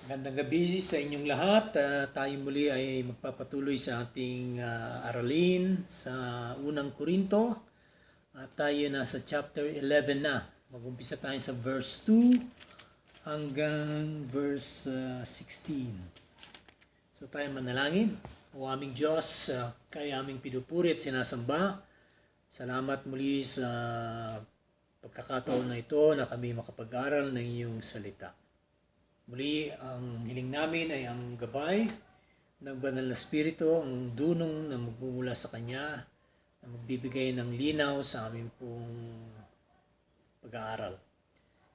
Magandang gabi sa inyong lahat. Tayo muli ay magpapatuloy sa ating aralin sa unang Korinto. At tayo na sa chapter 11 na. Mag-umpisa tayo sa verse 2 hanggang verse 16. So tayo manalangin. O aming Diyos, kay aming pinupuri at sinasamba. Salamat muli sa pagkakataon na ito na kami makapag-aral ng iyong salita. Muli, ang hiling namin ay ang gabay ng Banal na Espiritu, ang dunong na magmumula sa Kanya, na magbibigay ng linaw sa aming pong pag-aaral.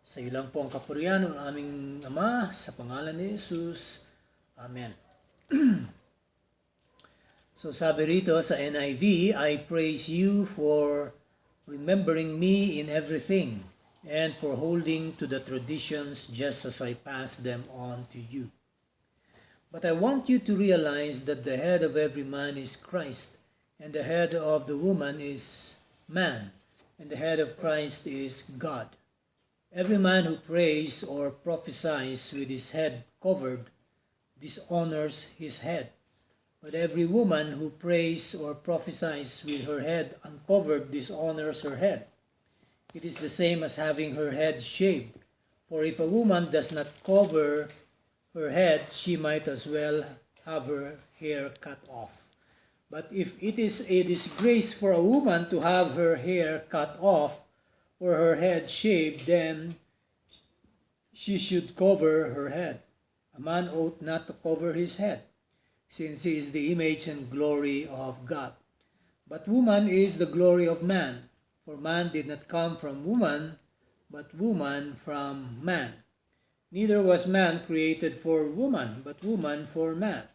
Sa iyo lang po ang kapurihan ng aming Ama, sa pangalan ni Jesus. Amen. So sabi rito sa NIV, I praise you for remembering me in everything, and for holding to the traditions just as I pass them on to you. But I want you to realize that the head of every man is Christ, and the head of the woman is man, and the head of Christ is God. Every man who prays or prophesies with his head covered dishonors his head. But every woman who prays or prophesies with her head uncovered dishonors her head. It is the same as having her head shaved. For if a woman does not cover her head, she might as well have her hair cut off. But if it is a disgrace for a woman to have her hair cut off or her head shaved, then she should cover her head. A man ought not to cover his head, since he is the image and glory of God. But woman is the glory of man, for man did not come from woman, but woman from man. Neither was man created for woman, but woman for man.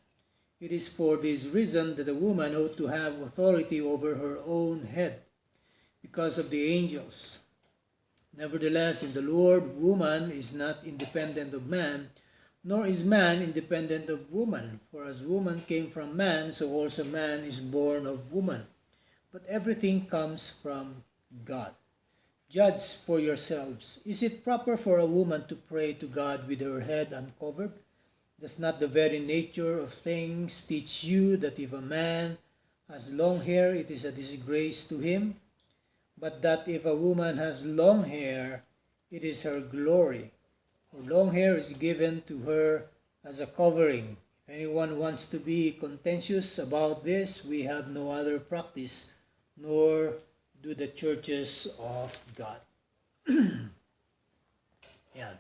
It is for this reason that a woman ought to have authority over her own head, because of the angels. Nevertheless, in the Lord, woman is not independent of man, nor is man independent of woman. For as woman came from man, so also man is born of woman. But everything comes from God. Judge for yourselves. Is it proper for a woman to pray to God with her head uncovered? Does not the very nature of things teach you that if a man has long hair, it is a disgrace to him? But that if a woman has long hair, it is her glory. For long hair is given to her as a covering. If anyone wants to be contentious about this, we have no other practice, nor do the churches of God. Yan.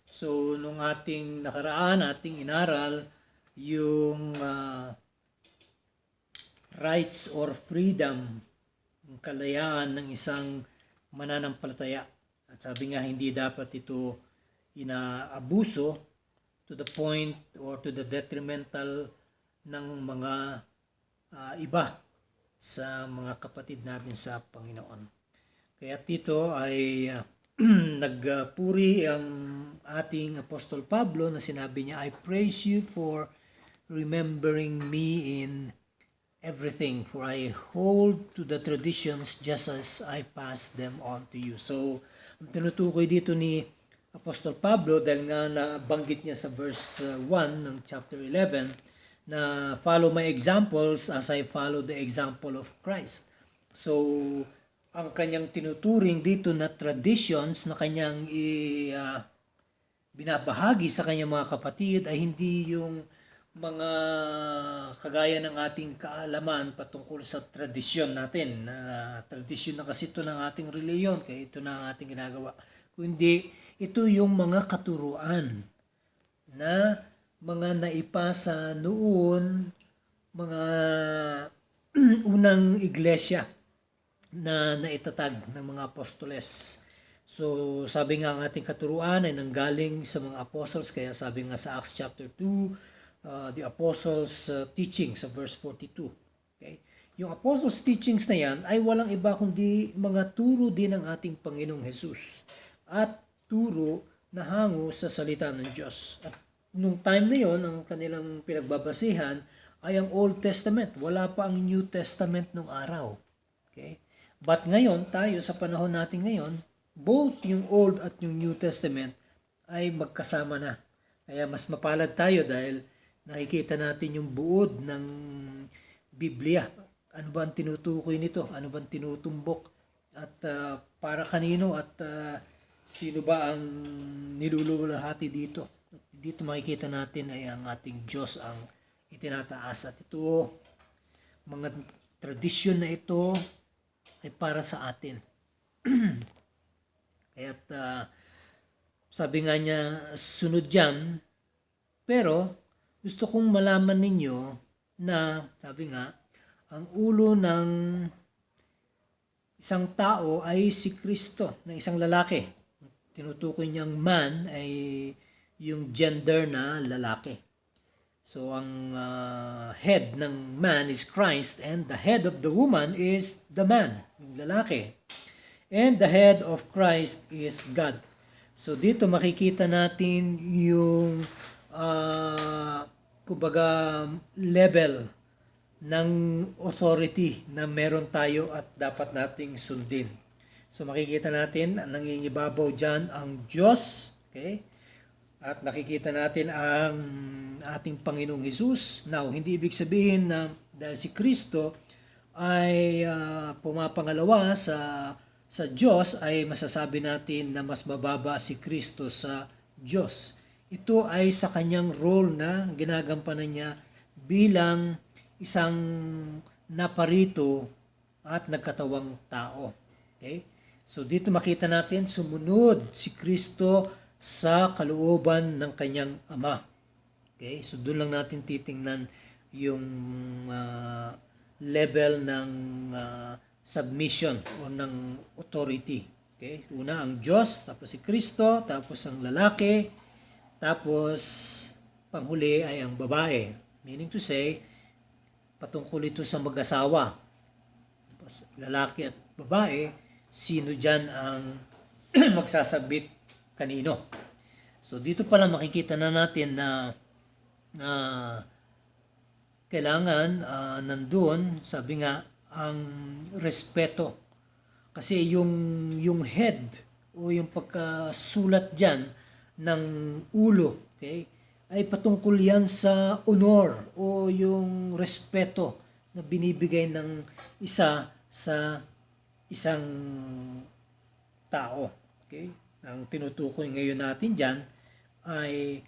So, nung ating nakaraan, ating inaral, yung rights or freedom, yung kalayaan ng isang mananampalataya. At sabi nga, hindi dapat ito inaabuso to the point or to the detrimental ng mga iba sa mga kapatid natin sa Panginoon. Kaya dito ay nagpuri ang ating Apostol Pablo na sinabi niya, I praise you for remembering me in everything, for I hold to the traditions just as I pass them on to you. So, ang tinutukoy dito ni Apostol Pablo, dahil nga nabanggit niya sa verse 1 ng chapter 11, na follow my examples as I follow the example of Christ. So, ang kanyang tinuturing dito na traditions na kanyang binabahagi sa kanyang mga kapatid ay hindi yung mga kagaya ng ating kaalaman patungkol sa tradisyon natin. Tradisyon na kasi ito ng ating reliyon, kaya ito na ang ating ginagawa. Kundi ito yung mga katuruan na mga naipasa noon, mga unang iglesia na naitatag ng mga apostoles. So, sabi nga ang ating katuruan ay nanggaling sa mga apostles, kaya sabi nga sa Acts chapter 2, the apostles' teaching sa verse 42. Okay? Yung apostles' teachings na yan ay walang iba kundi mga turo din ng ating Panginoong Jesus at turo na hango sa salita ng Diyos. At nung time na yon, ang kanilang pinagbabasihan ay ang Old Testament. Wala pa ang New Testament nung araw. Okay? But ngayon, tayo sa panahon natin ngayon, both yung Old at yung New Testament ay magkasama na. Kaya mas mapalad tayo dahil nakikita natin yung buod ng Biblia. Ano ba ang tinutukoy nito? Ano ba ang tinutumbok? At para kanino at sino ba ang nilululahati dito? Dito makikita natin ay ang ating Diyos ang itinataas. At ito, mga tradisyon na ito ay para sa atin. Kaya't sabi nga niya, sunod yan, pero gusto kong malaman ninyo na, sabi nga, ang ulo ng isang tao ay si Kristo, ng isang lalaki. Tinutukoy niyang man ay yung gender na lalaki. So ang head ng man is Christ and the head of the woman is the man, yung lalaki. And the head of Christ is God. So dito makikita natin yung kumbaga level ng authority na meron tayo at dapat nating sundin. So makikita natin, nangingibabaw dyan ang Diyos, okay? At nakikita natin ang ating Panginoong Hesus. Now, hindi ibig sabihin na dahil si Kristo ay pumapangalawa sa Diyos ay masasabi natin na mas mababa si Kristo sa Diyos. Ito ay sa kanyang role na ginagampanan niya bilang isang naparito at nagkatawang tao. Okay? So dito makita natin sumunod si Kristo sa kalooban ng kanyang Ama. Okay? So doon lang natin titingnan yung level ng submission o ng authority. Okay? Una ang Diyos, tapos si Kristo, tapos ang lalaki, tapos panghuli ay ang babae. Meaning to say, patungkol ito sa mag-asawa. Tapos lalaki at babae, sino dyan ang magsasabit kanino. So dito pala makikita na natin na kailangan nandun, sabi nga, ang respeto. Kasi yung head o yung pagkasulat dyan ng ulo, okay, ay patungkol yan sa honor o yung respeto na binibigay ng isa sa isang tao. Okay? Ang tinutukoy ngayon natin dyan ay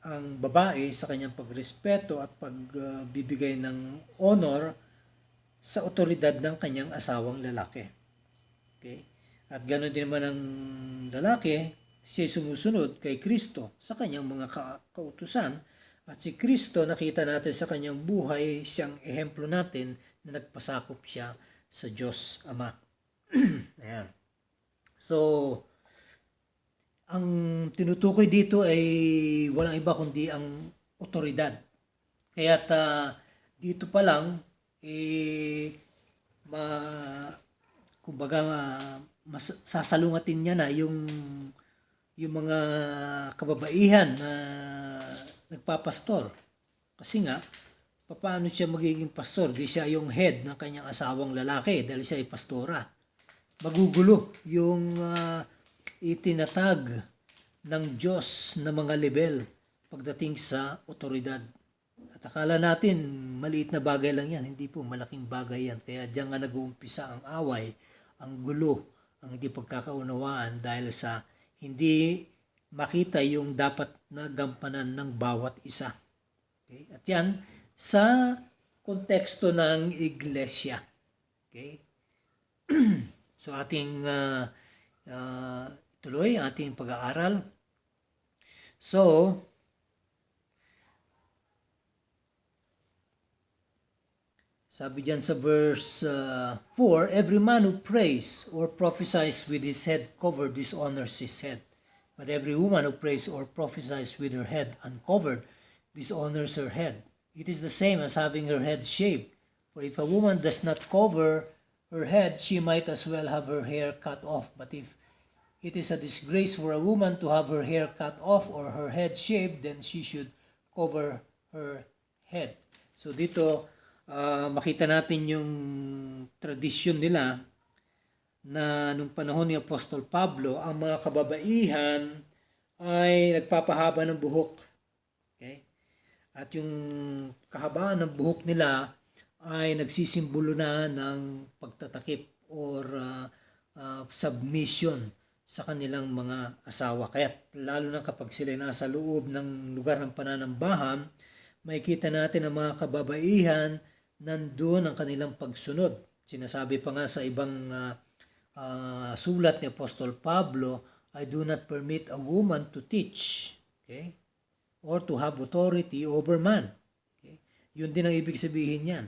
ang babae sa kanyang pagrespeto at pagbibigay ng honor sa otoridad ng kanyang asawang lalaki. Okay? At ganoon din naman ang lalaki, siya sumusunod kay Kristo sa kanyang mga kautusan. At si Kristo, nakita natin sa kanyang buhay, siyang ehemplo natin na nagpasakop siya sa Diyos Ama. Ayan. So, ang tinutukoy dito ay walang iba kundi ang otoridad. Kaya't dito pa lang, kumbaga, sasalungatin niya na yung mga kababaihan na nagpapastor. Kasi nga, paano siya magiging pastor? Di siya yung head ng kanyang asawang lalaki dahil siya ay pastora. Magugulo yung itinatag ng Diyos na mga level pagdating sa otoridad. At akala natin, maliit na bagay lang yan. Hindi po, malaking bagay yan. Kaya diyan nga nag-uumpisa ang away, ang gulo, ang hindi pagkakaunawaan dahil sa hindi makita yung dapat na gampanan ng bawat isa. Okay? At yan, sa konteksto ng iglesia. Okay? So ating tuloy ating pag-aaral. So, sabi diyan sa verse 4, every man who prays or prophesies with his head covered dishonors his head. But every woman who prays or prophesies with her head uncovered dishonors her head. It is the same as having her head shaved. For if a woman does not cover her head, she might as well have her hair cut off. But if it is a disgrace for a woman to have her hair cut off or her head shaved, then she should cover her head. So dito, makita natin yung tradisyon nila na nung panahon ni Apostol Pablo, ang mga kababaihan ay nagpapahaba ng buhok At yung kahabaan ng buhok nila ay nagsisimbolo na ng pagtatakip or submission sa kanilang mga asawa. Kaya lalo na kapag sila nasa loob ng lugar ng pananambahan, makikita natin ang mga kababaihan nandun ang kanilang pagsunod. Sinasabi pa nga sa ibang sulat ni Apostol Pablo, I do not permit a woman to teach, okay, or to have authority over man. Okay? Yun din ang ibig sabihin yan.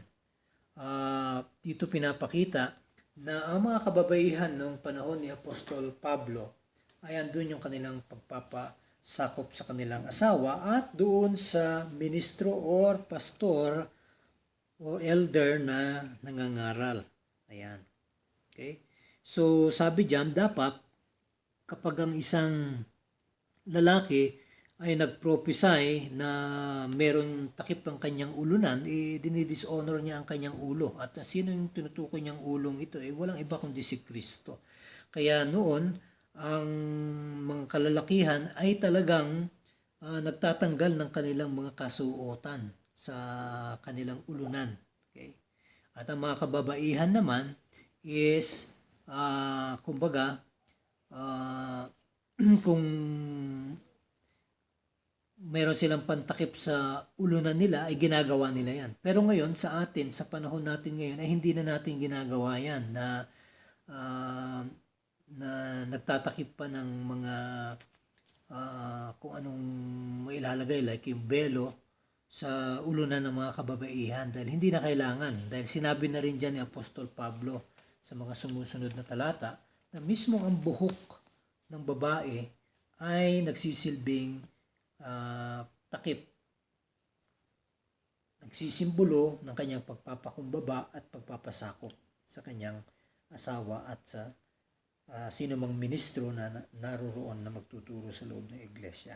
Dito pinapakita na ang mga kababaihan noong panahon ni Apostol Pablo ay andun yung kanilang pagpapasakop sa kanilang asawa at doon sa ministro or pastor o elder na nangangaral. Ayan. Okay? So, sabi diyan, dapat kapag ang isang lalaki ay nag-prophesy na meron takip ang kanyang ulunan, dinidishonor niya ang kanyang ulo. At sino yung tinutukoy niyang ulong ito? Walang iba kundi si Kristo. Kaya noon, ang mga kalalakihan ay talagang nagtatanggal ng kanilang mga kasuotan sa kanilang ulunan. Okay? At ang mga kababaihan naman is, kumbaga, kung meron silang pantakip sa ulunan nila, ay ginagawa nila yan. Pero ngayon, sa atin, sa panahon natin ngayon, ay hindi na natin ginagawa yan na nagtatakip pa ng mga kung anong mailalagay, like yung belo sa ulunan ng mga kababaihan. Dahil hindi na kailangan. Dahil sinabi na rin dyan ni Apostol Pablo sa mga sumusunod na talata, na mismo ang buhok ng babae ay nagsisilbing takip, nagsisimbolo ng kanyang pagpapakumbaba at pagpapasakop sa kanyang asawa at sa sino mang ministro na naroroon na magtuturo sa loob ng iglesia.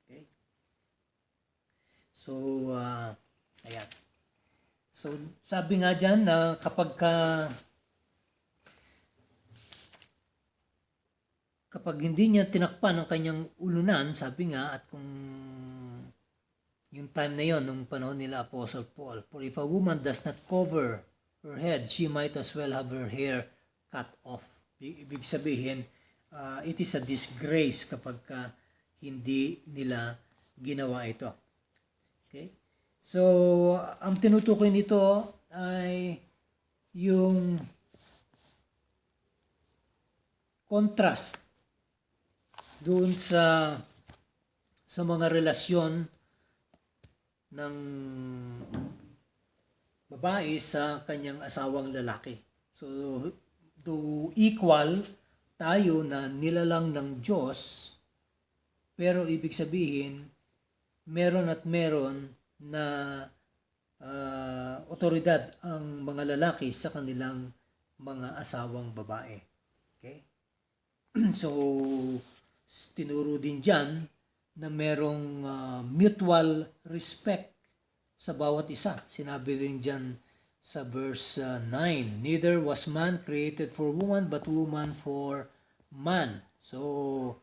Okay? So, ayan. So, sabi nga dyan na kapag hindi niya tinakpan ang kanyang ulunan, sabi nga, at kung yung time na yon, nung panahon nila Apostle Paul, for if a woman does not cover her head, she might as well have her hair cut off. Ibig sabihin, it is a disgrace kapag hindi nila ginawa ito. Okay? So, ang tinutukoy nito ay yung contrast doon sa mga relasyon ng babae sa kanyang asawang lalaki. So, to equal tayo na nilalang ng Diyos, pero ibig sabihin, meron at meron na otoridad ang mga lalaki sa kanilang mga asawang babae. Okay? So, tinuro din dyan na merong mutual respect sa bawat isa. Sinabi rin dyan sa verse 9, neither was man created for woman, but woman for man. So,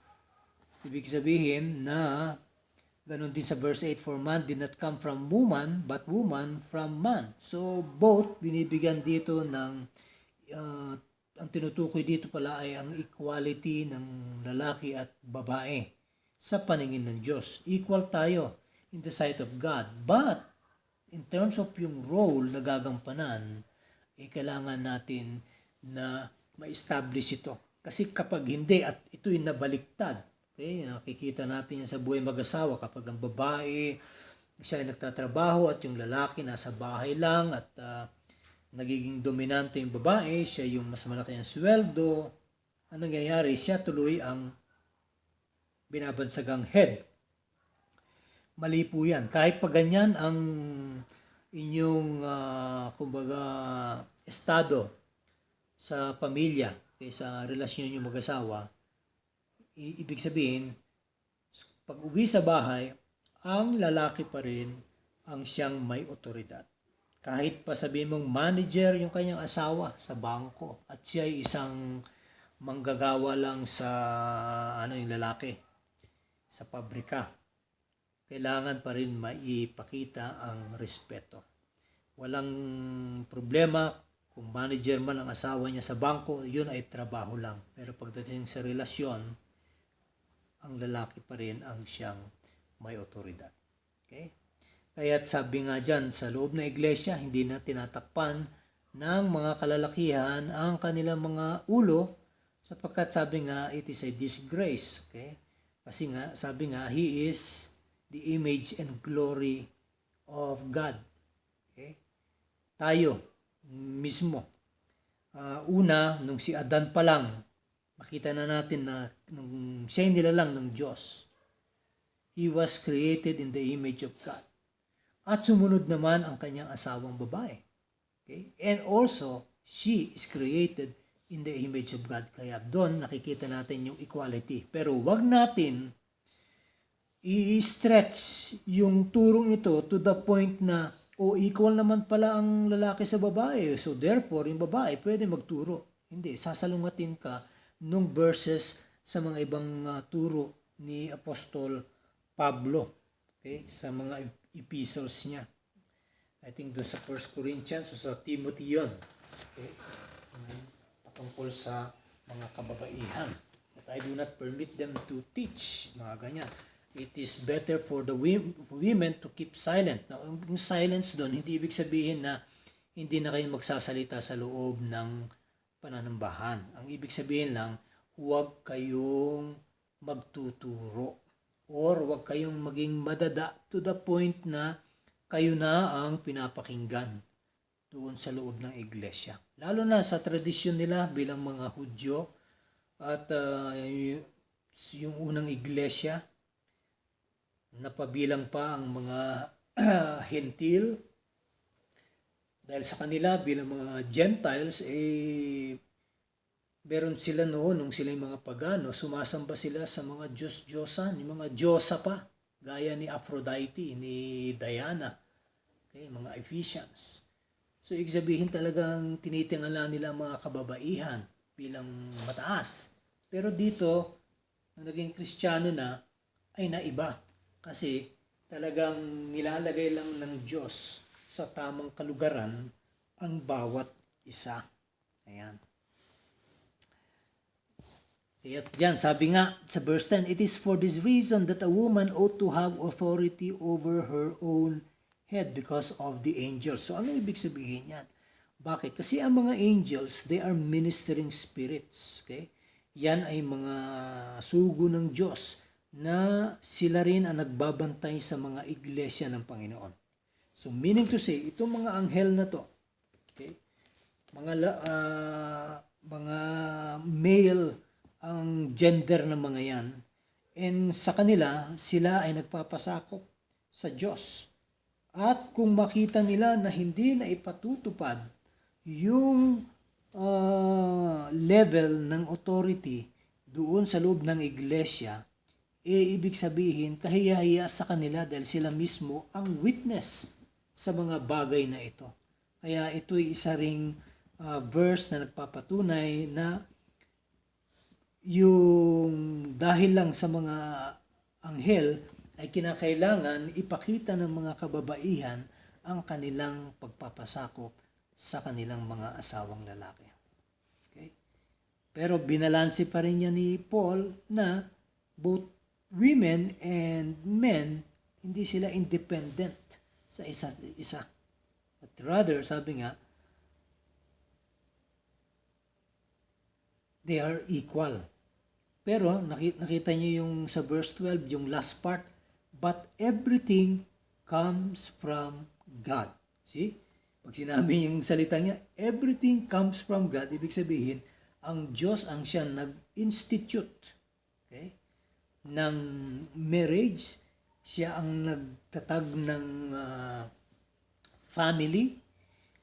ibig sabihin na ganun din sa verse 8, for man did not come from woman, but woman from man. So, both binibigyan dito ng ang tinutukoy dito pala ay ang equality ng lalaki at babae sa paningin ng Diyos. Equal tayo in the sight of God. But, in terms of yung role na gagampanan, kailangan natin na ma-establish ito. Kasi kapag hindi at ito'y nabaliktad, okay, nakikita natin yan sa buhay mag-asawa, kapag ang babae, siya ay nagtatrabaho at yung lalaki nasa bahay lang at nagiging dominante yung babae, siya yung mas malaki ang sweldo, ang nangyayari, siya tuloy ang binabansagang head. Mali po yan. Kahit pa ganyan ang inyong, kumbaga, estado sa pamilya, sa relasyon nyo mag-asawa, ibig sabihin, pag uwi sa bahay, ang lalaki pa rin ang siyang may otoridad. Kahit pa sabihin mong manager yung kanyang asawa sa bangko at siya ay isang manggagawa lang sa yung lalaki sa pabrika. kailangan pa rin maipakita ang respeto. Walang problema kung manager man ang asawa niya sa bangko, yun ay trabaho lang. Pero pagdating sa relasyon, ang lalaki pa rin ang siyang may otoridad. Okay? Kaya't sabi nga dyan, sa loob ng iglesia, hindi na tinatakpan ng mga kalalakihan ang kanilang mga ulo, sapagkat sabi nga, it is a disgrace. Okay? Kasi nga, sabi nga, he is the image and glory of God. Okay? Tayo mismo. Una, nung si Adan pa lang, makita na natin na nung siya nilalang ng Diyos. He was created in the image of God. At sumunod naman ang kanyang asawang babae. Okay? And also, she is created in the image of God. Kaya doon nakikita natin yung equality. Pero wag natin i-stretch yung turong ito to the point na equal naman pala ang lalaki sa babae. So therefore, yung babae pwede magturo. Hindi, sasalungatin ka nung verses sa mga ibang turo ni Apostol Pablo. Okay? Sa mga epistles niya. I think doon sa 1 Corinthians o sa Timothy yun. Okay? Patungkol sa mga kababaihan. That I do not permit them to teach. Mga ganyan. It is better for the women to keep silent. Now, yung silence doon, hindi ibig sabihin na hindi na kayo magsasalita sa loob ng pananambahan. Ang ibig sabihin lang, huwag kayong magtuturo or huwag kayong maging madada to the point na kayo na ang pinapakinggan doon sa loob ng iglesia. Lalo na sa tradisyon nila bilang mga Hudyo at yung unang iglesia, napabilang pa ang mga Hentil. Dahil sa kanila bilang mga Gentiles, meron sila noon, nung sila yung mga pagano, sumasamba sila sa mga Diyos-Diyosan, yung mga Diyosa pa, gaya ni Aphrodite, ni Diana, okay, mga Ephesians. So, ibig sabihin talagang tinitingala nila ang mga kababaihan bilang mataas. Pero dito, nung naging Kristiyano na, ay naiba. Kasi talagang nilalagay lang ng Diyos sa tamang kalugaran ang bawat isa. Ayan. Kaya dyan, sabi nga sa verse 10, it is for this reason that a woman ought to have authority over her own head because of the angels. So ano ibig sabihin yan? Bakit? Kasi ang mga angels, they are ministering spirits. Okay? Yan ay mga sugo ng Diyos na sila rin ang nagbabantay sa mga iglesia ng Panginoon. So meaning to say, itong mga anghel na to, okay, mga male ang gender ng mga yan, and sa kanila, sila ay nagpapasakop sa Diyos. At kung makita nila na hindi na ipatutupad yung level ng authority doon sa loob ng iglesia, ibig sabihin, kahiya-hiya sa kanila dahil sila mismo ang witness sa mga bagay na ito. Kaya ito'y isa ring verse na nagpapatunay na yung dahil lang sa mga anghel ay kinakailangan ipakita ng mga kababaihan ang kanilang pagpapasakop sa kanilang mga asawang lalaki. Okay? Pero binalanse pa rin niya ni Paul na both women and men, hindi sila independent sa isa't isa. But rather, sabi nga, they are equal. Pero nakita niyo yung sa verse 12, yung last part, but everything comes from God. See? Pag sinabi yung salita niya, everything comes from God, ibig sabihin, ang Diyos ang siya nag-institute. Okay? Ng marriage, siya ang nagtatag ng family.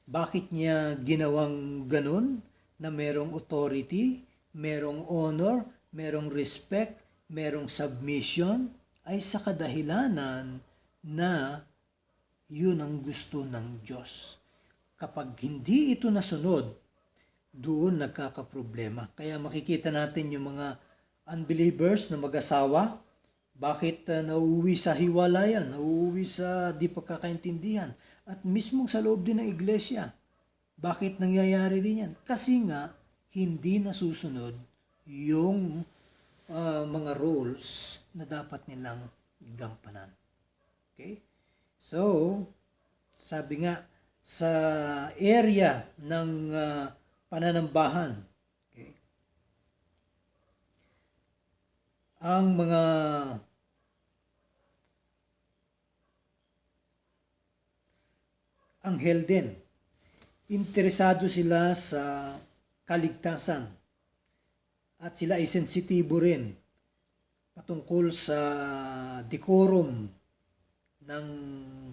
Bakit niya ginawang ganun? Na merong authority, merong honor, merong respect, merong submission, ay sa kadahilanan na yun ang gusto ng Diyos. Kapag hindi ito nasunod, doon nagkakaproblema. Kaya makikita natin yung mga unbelievers na mag-asawa, Bakit nauuwi sa hiwalayan, nauuwi sa di pagkakaintindihan, at mismo sa loob din ng iglesia? Bakit nangyayari din yan? Kasi nga, hindi nasusunod yung mga roles na dapat nilang gampanan. Okay? So, sabi nga, sa area ng pananambahan, okay, ang mga anghel din, interesado sila sa kaligtasan at sila ay sensitibo rin patungkol sa decorum ng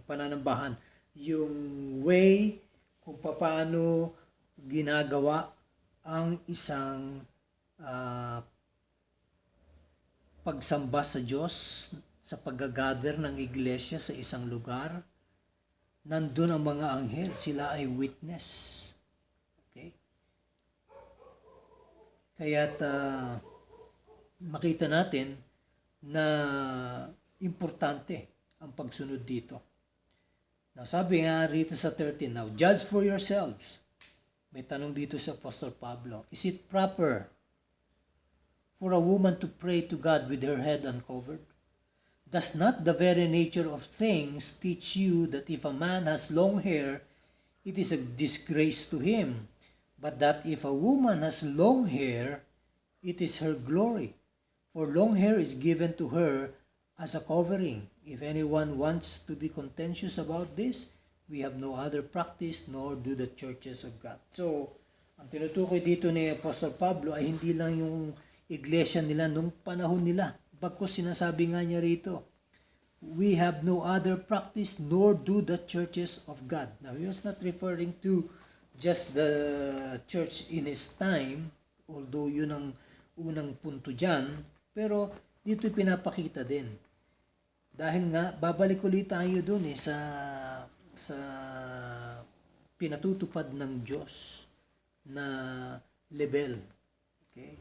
pananambahan, yung way kung paano ginagawa ang isang pagsamba sa Diyos, sa paggagather ng iglesia sa isang lugar. Nandun ang mga anghel, sila ay witness. Okay? Kaya't makita natin na importante ang pagsunod dito. Now, sabi nga rito sa 13, now, judge for yourselves. May tanong dito sa Apostle Pablo, is it proper for a woman to pray to God with her head uncovered? Does not the very nature of things teach you that if a man has long hair, it is a disgrace to him, but that if a woman has long hair, it is her glory? For long hair is given to her as a covering. If anyone wants to be contentious about this, we have no other practice, nor do the churches of God. So, ang tinutukoy dito ni Apostle Pablo ay hindi lang yung iglesia nila nung panahon nila. Bagkus sinasabi nga niya rito, we have no other practice, nor do the churches of God. Now, he was not referring to just the church in his time, although yun ang unang punto dyan, pero dito pinapakita din. Dahil nga, babalik ulit tayo dun sa pinatutupad ng Diyos na level. Okay?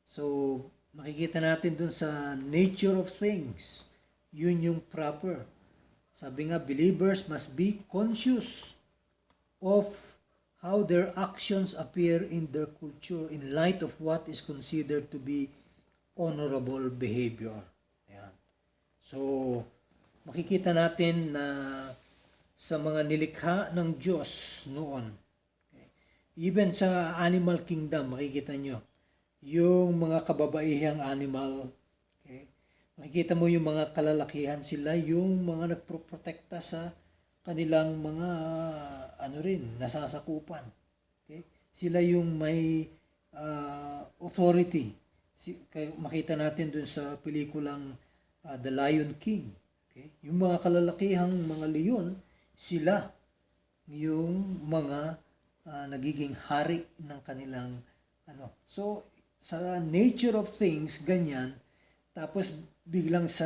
So, makikita natin dun sa nature of things, yun yung proper. Sabi nga, believers must be conscious of how their actions appear in their culture in light of what is considered to be honorable behavior. Ayan. So, makikita natin na sa mga nilikha ng Diyos noon, okay, even sa animal kingdom, makikita nyo, yung mga kababaihang animal, okay, makikita mo yung mga kalalakihan, sila yung mga nagproprotekta sa kanilang mga nasasakupan. Okay? Sila yung may authority. Makita natin dun sa pelikulang The Lion King. Okay? Yung mga kalalakihang mga leon, sila yung mga nagiging hari ng kanilang So, sa nature of things, ganyan, tapos biglang sa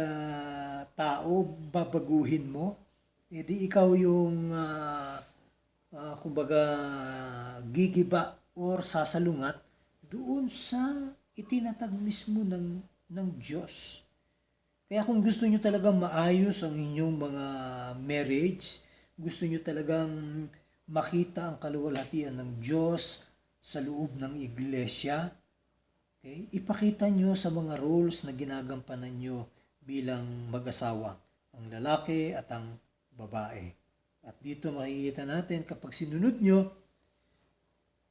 tao, babaguhin mo, edi ikaw yung kumbaga gigiba or sasalungat doon sa itinatag mismo ng Diyos. Kaya kung gusto nyo talagang maayos ang inyong mga marriage, gusto nyo talagang makita ang kaluwalhatian ng Diyos sa loob ng iglesia, okay, ipakita nyo sa mga roles na ginagampanan nyo bilang mag-asawa, ang lalaki at ang babae. At dito makikita natin kapag sinunod nyo,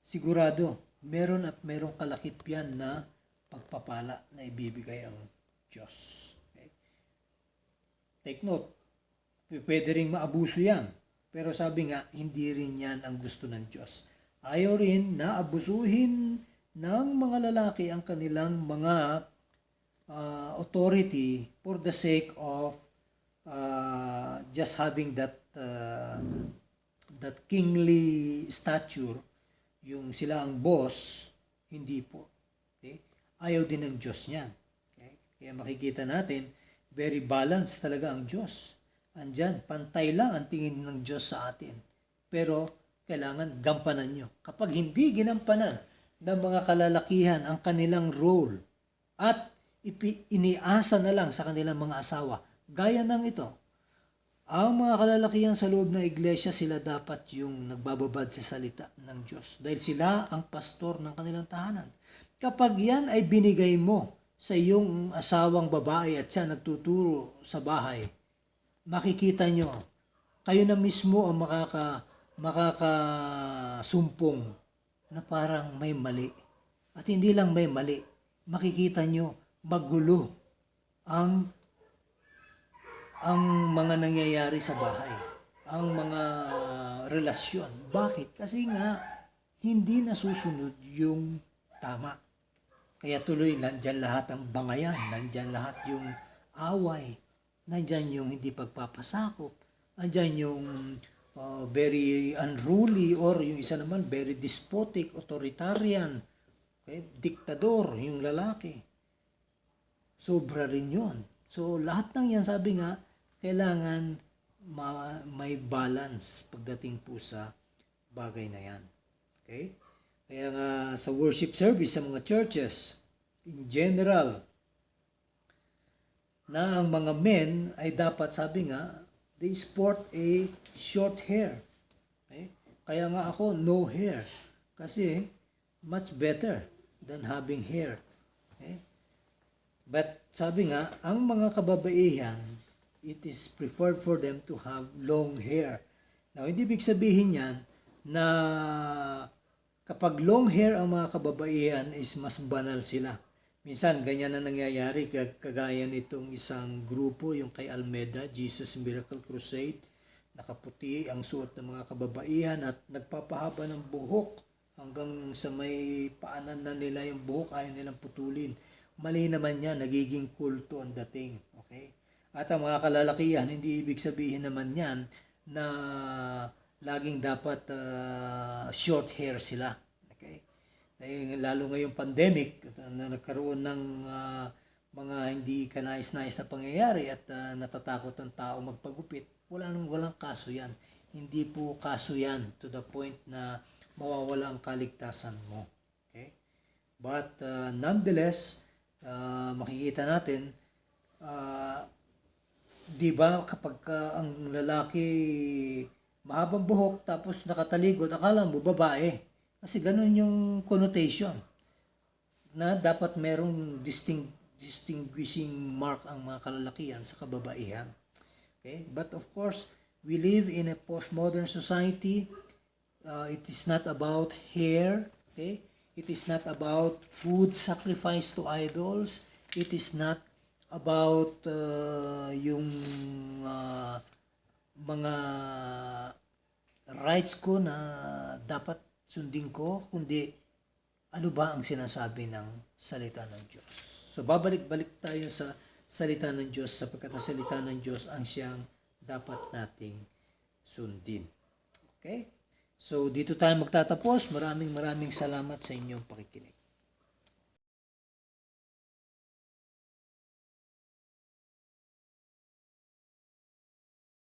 sigurado merong kalakip yan na pagpapala na ibibigay ang Diyos. Okay? Take note, pwede ring maabuso yan. Pero sabi nga, hindi rin yan ang gusto ng Diyos. Ayaw rin na abusuhin ng mga lalaki ang kanilang mga authority for the sake of just having that kingly stature, yung sila ang boss, hindi po. Okay? Ayaw din ng Diyos niyan. Okay? Kaya makikita natin, very balanced talaga ang Diyos. Andyan, pantay lang ang tingin ng Diyos sa atin. Pero kailangan gampanan nyo. Kapag hindi ginampanan ng mga kalalakihan ang kanilang role at iniasa na lang sa kanilang mga asawa. Gaya ng ito, ang mga kalalakihan sa loob ng iglesia, sila dapat yung nagbababad sa salita ng Diyos. Dahil sila ang pastor ng kanilang tahanan. Kapag yan ay binigay mo sa iyong asawang babae at siya nagtuturo sa bahay, makikita nyo, kayo na mismo ang makakasumpong na parang may mali. At hindi lang may mali, makikita nyo magulo ang mga nangyayari sa bahay, ang mga relasyon. Bakit? Kasi nga hindi nasusunod yung tama. Kaya tuloy nandyan lahat ang bangayan, nandyan lahat yung away, nandyan yung hindi pagpapasakop, nandyan yung very unruly, or yung isa naman very despotic, authoritarian, okay? Diktador yung lalaki. Sobra rin yun. So lahat ng yan, sabi nga, kailangan may balance pagdating po sa bagay na yan. Okay? Kaya nga sa worship service sa mga churches, in general, na ang mga men ay dapat, sabi nga, they sport a short hair. Okay? Kaya nga ako, no hair. Kasi much better than having hair. Okay? But sabi nga, ang mga kababaihan, it is preferred for them to have long hair. Now, hindi ibig sabihin yan na kapag long hair ang mga kababaihan is mas banal sila. Minsan, ganyan na nangyayari, kagaya nitong isang grupo, yung kay Almeda, Jesus Miracle Crusade, nakaputi ang suot ng mga kababaihan at nagpapahaba ng buhok hanggang sa may paanan na nila yung buhok, ayaw nilang putulin. Mali naman yan, nagiging kulto ang dating. Okay? At ang mga kalalakihan, hindi ibig sabihin naman yan na laging dapat short hair sila. Okay? Lalo ngayong pandemic, na nagkaroon ng mga hindi kanais-nais na pangyayari at natatakot ang tao magpagupit, walang kaso yan. Hindi po kaso yan to the point na mawawala ang kaligtasan mo. Okay? But nonetheless, makikita natin, di ba kapag ang lalaki mahabang buhok tapos nakatalikod, akala mo babae. Kasi ganun yung connotation na dapat merong distinguishing mark ang mga kalalakihan sa kababaihan. Okay? But of course, we live in a postmodern society. It is not about hair. Okay? It is not about food sacrifice to idols. It is not about yung mga rights ko na dapat sundin ko, kundi ano ba ang sinasabi ng salita ng Diyos. So babalik-balik tayo sa salita ng Diyos, sapagkat ang salita ng Diyos ang siyang dapat nating sundin. Okay? So dito tayo magtatapos. Maraming salamat sa inyong pakikinig.